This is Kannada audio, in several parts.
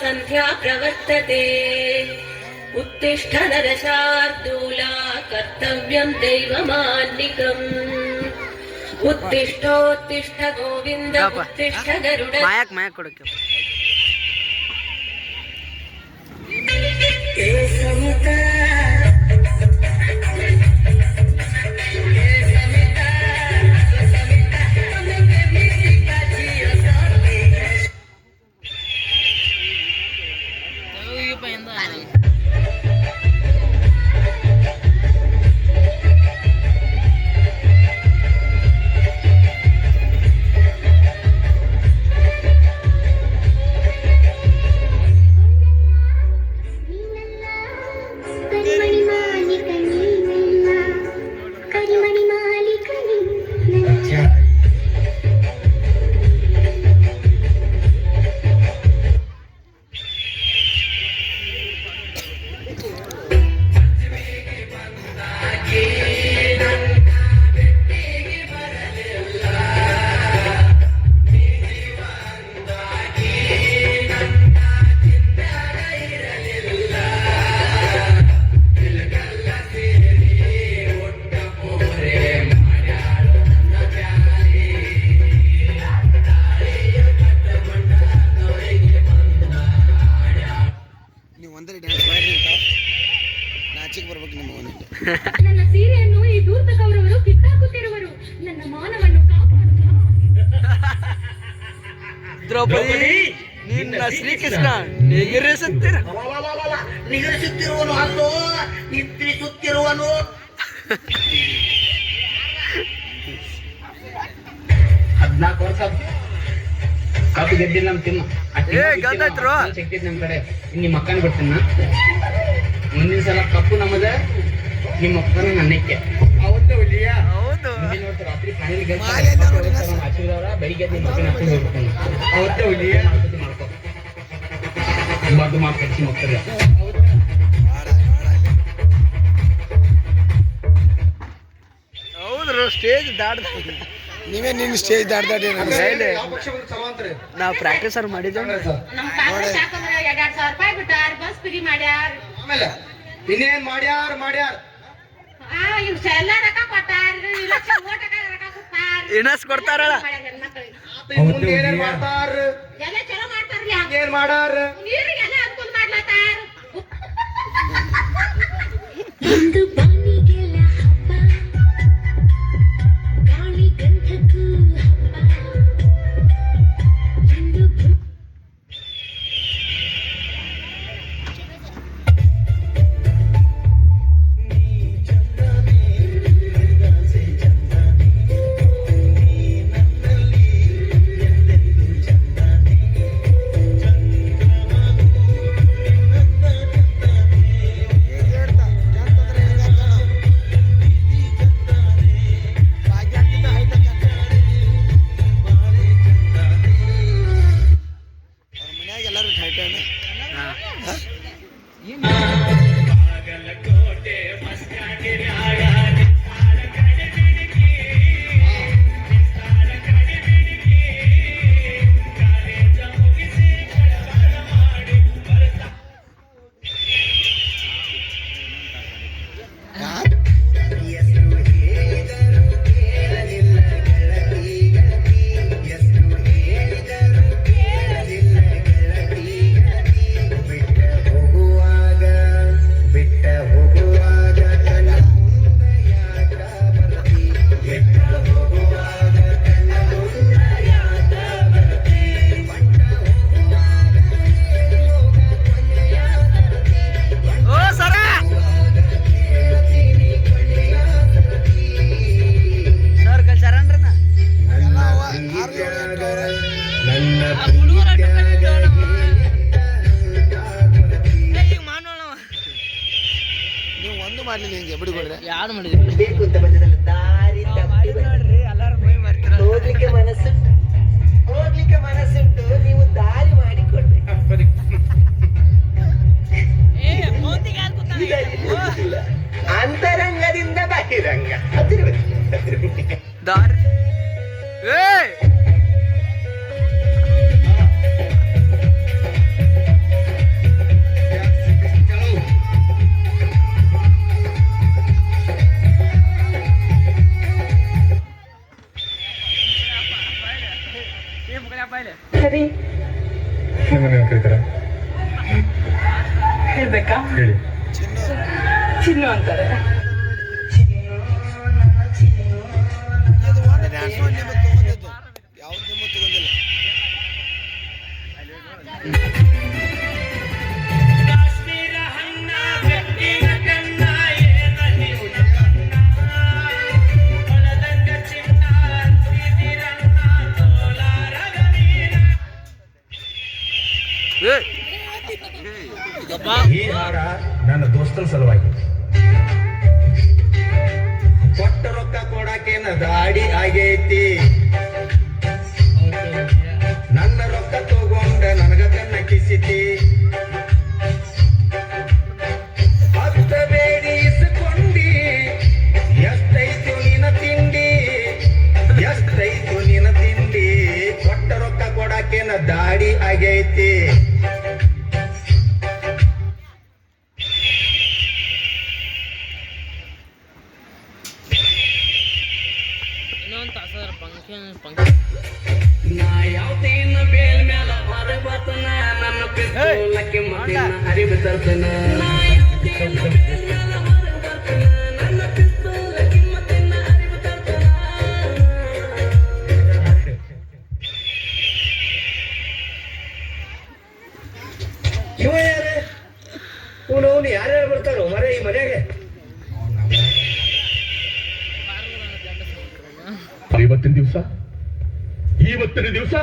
सन्ध्या प्रवर्तते उत्तिष्ठ नरशार्दूला कर्तव्यं दैवमान्निकम् उत्तिष्ठोत्तिष्ठ गोविन्द उत्तिष्ठ गरुड मायक ಕೊಡಕ್ಕೆ ನನ್ನ ಸೀರೆಯನ್ನು ಈ ದೂತ ಕೌರವರು ಕಿತ್ತಾಕುತ್ತಿರುವರು. ನನ್ನ ಮಾನವನ್ನು ದ್ರೌಪದಿ ನಿನ್ನ ಶ್ರೀಕೃಷ್ಣ ನಿಗರಿಸುತ್ತಿರುವನು ಅಲ್ಲೋ ನಿದ್ರಿಸುತ್ತಿರುವನು. ಹದ್ನಾಲ್ಕು ವರ್ಷ ಕಾಪಿ ಗೆದ್ದಿಲ್ಲ ನಮ್ಮ ತಿಮ್ಮ ಶಕ್ತಿ ನಮ್ ಕಡೆ. ನಿಮ್ಮ ಅಕ್ಕನ ಬಿಡ್ತೀನ ಮುಂದಿನ ಸಲ ಕಪ್ಪು ನಮ್ಮದ, ನಿಮ್ಮ ಅಕ್ಕನ ನನ್ನಕ್ಕೆ. ಮುಂದಿನ ವರ್ಷ ರಾತ್ರಿ ಆಶೀರ್ವಾದ ಬೆಳಿಗ್ಗೆ ನಿಮ್ಮ ಅಕ್ಕನ ಹಾಕೊಂಡು ಹೋಗ್ಬೇಕು. ಅವತ್ತೇ ಹುಲಿಯ ಮಾಡ್ಕೊ ಬದ್ದು ಮಾತು ಮಕ್ಕಳ. ಹೌದ್ರು ಸ್ಟೇಜ್ ದಾಡ್ದ ನೀವೇ ನಿನ್ನ ಸ್ಟೇಜ್ ದಾಡ್ದಾಡಿ ನಾವು ಪ್ರಾಕ್ಟೀಸ್ ಅವ್ರು ಮಾಡಿದ್ದೇವೆ. ಆಮೇಲೆ ಇನ್ನೇನ್ ಮಾಡ್ಯಾರ ಇನಸ್ ಕೊಡ್ತಾರಲ್ಲ ಏನೇನ್ ಮಾಡ್ತಾರ ಏನ್ ಮಾಡಾರ. ಒಂದು ಬಾನಿಗೆಲ್ಲ ಹಬ್ಬ, ಗಾಳಿ ಗಂಧಕ್ಕೂ ಮಾಡ್ಲಿಲ್ಲ ಹಿಂಗೆ ಬಿಡಿಕೊಡ್ರೆ ಯಾರು ಮಾಡಿದ್ರಿ ಬೇಕು ಅಂತ ಬಂದಿರಲ್ಲ ದಾರಿ ನೋಡ್ರಿ ಎಲ್ಲಾರು ಮೈ ಮಾಡ್ತೀರ. ಹೋಗ್ಲಿಕ್ಕೆ ಮನಸ್ಸುಂಟು ನೀವು ದಾರಿ ಮಾಡಿಕೊಡ್ರಿ. ಅಂತರಂಗದಿಂದ ಬಹಿರಂಗ ದಾರಿ ಹೇಳ್ಬೇಕಾ? ಹೇಳಿ. ಚಿನ್ನು ಅಂತಾರೆ. ಇದು ಒಂದು ಡ್ಯಾನ್ಸ್ ಮಾಡಿ ನಿಮಗೆ ತಗೊಂಡಿದ್ದು ಯಾವ್ದು ನಿಮಗೆ ತಗೊಂಡಿಲ್ಲ. ಈ ಹಾಡ ನನ್ನ ದೋಸ್ತನ ಸಲುವಾಗಿ. ಕೊಟ್ಟ ರೊಕ್ಕ ಕೊಡಾಕೇನ ದಾಡಿ ಆಗೈತಿ, ನನ್ನ ರೊಕ್ಕ ತಗೊಂಡ ನನಗ ಕಣ್ಣ ಕಿಸಿತಿ. ಹತ್ತ ಬೇಡಿ ಇಸ್ಕೊಂಡಿ, ಎಷ್ಟೈತು ನಿನ್ನ ತಿಂಡಿ, ಎಷ್ಟೈತು ನಿನ್ನ ತಿಂಡಿ. ಕೊಟ್ಟ ರೊಕ್ಕ ಕೊಡಾಕೇನ ದಾಡಿ ಆಗೈತಿ. ನಾ ಯಾವ್ದೇನ ಬೇಲ್ ಮ್ಯಾಲ ಹೊರ ಬರ್ತನ, ನನ್ನ ಪಿಸ್ತೂಲಕ್ಕೆ ಮತ್ತಿನ ಹರಿವು ತರ್ತನ. ನಾ ಯಾವ್ದೇನ ಬೇಲ್ ಮ್ಯಾಲ ಹೊರ ಬರ್ತನ, ನನ್ನ ಪಿಸ್ತೂಲಕ್ಕೆ ಮತ್ತಿನ ಹರಿವು ತರ್ತನ. ಇವ ಯಾರೇ? ಇವನು ಯಾರ್ಯಾರು ಬರ್ತಾರೋ ಮರೆ ಈ ಮನೆಗೆ? ಇವತ್ತಿನ ದಿವಸ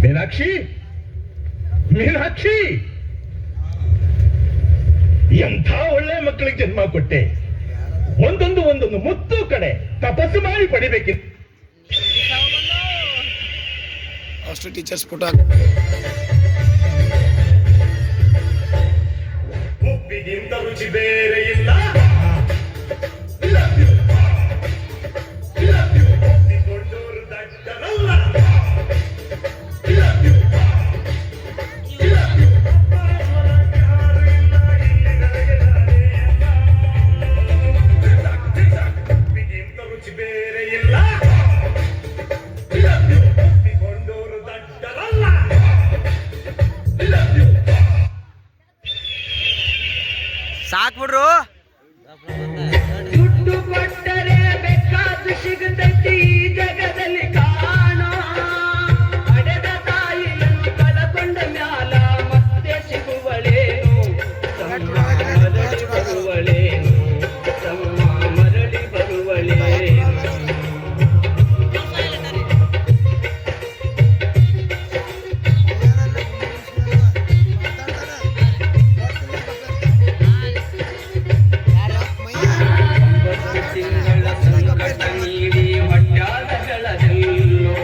ಮೀನಾಕ್ಷಿ, ಮೀನಾಕ್ಷಿ, ಎಂಥ ಒಳ್ಳೆ ಮಕ್ಕಳಿಗೆ ಜನ್ಮ ಕೊಟ್ಟೆ. ಒಂದೊಂದು ಮುತ್ತು ಕಡೆ ತಪಸ್ಸು ಮಾಡಿ ಪಡಿಬೇಕಿತ್ತು. ಅಷ್ಟು ಟೀಚರ್ಸ್ ಫೋಟೋ ಉಪ್ಪಿಗಿಂತ ರುಚಿ ಬೇರೆ ಇಲ್ಲ. ಒಪ್ಪಿಕೊಂಡೋರು ದಡ್ಡರಲ್ಲ. ಉಪ್ಪಿಗಿಂತ ರುಚಿ ಬೇರೆ ಇಲ್ಲ. ಒಪ್ಪಿಕೊಂಡೋರು ದಡ್ಡರಲ್ಲ. ಸಾಕ್ ಬಿಡ್ರು. ದುಡ್ಡು ಕೊಟ್ಟರೆ ಬೇಕಾದ್ದು ಸಿಗುತ್ತೈತಿ ಈ ಜಗದಲ್ಲಿ ಕಾಣೋ. ಪಡೆದ ತಾಯಿಯನ್ನು ಕಳಕೊಂಡ ಮ್ಯಾಲ ಮತ್ತೆ ಸಿಗುವಳೇನು, ಮರಳಿ ಬರುವಳೇನು, ತಮ್ಮ ಮರಳಿ ಬರುವಳೇನು. ತಿಂಗಳ ಸಂಕಟ ನೀಡಿ ಹೊಟ್ಯಾದಗಳದೆಲ್ಲೋ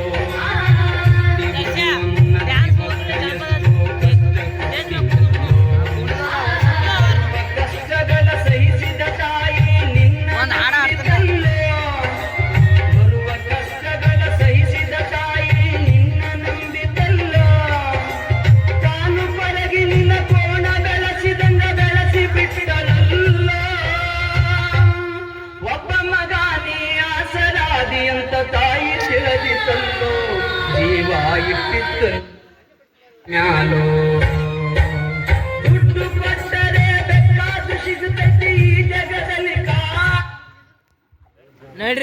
ಕಷ್ಟಗಳ ಸಹಿಸಿದ ತಾಯಿ ನಿನ್ನ ನಂಬಿದಲ್ಲೋ. ಬರುವ ಕಷ್ಟಗಳ ಸಹಿಸಿದ ತಾಯಿ ನಿನ್ನ ನಂಬಿದಲ್ಲೋ. ತಾನು ಪರಗಿ ನಿನ್ನ ಕೋಣ ಬೆಳೆಸಿದಂಗ ಬೆಳೆಸಿ ಬಿಟ್ಟಳಲ್ಲೋ. ಒಬ್ಬ ಮಗ ನೀ ಆಸರಾದಿ ಅಂತ ತಾಯಿ ತಿಳಿದಿತ್ತಲ್ಲೋ. ಜೀವ ಇಟ್ಟಿತ್ತು ಮ್ಯಾಲೋ. ದುಡ್ಡು ಕೊಟ್ಟರೆ ಬೇಕಾದ್ದು ಸಿಗುತ್ತೈತಿ ಈ ಜಗದಲ್ಲಿ ನಡ್ರಿ.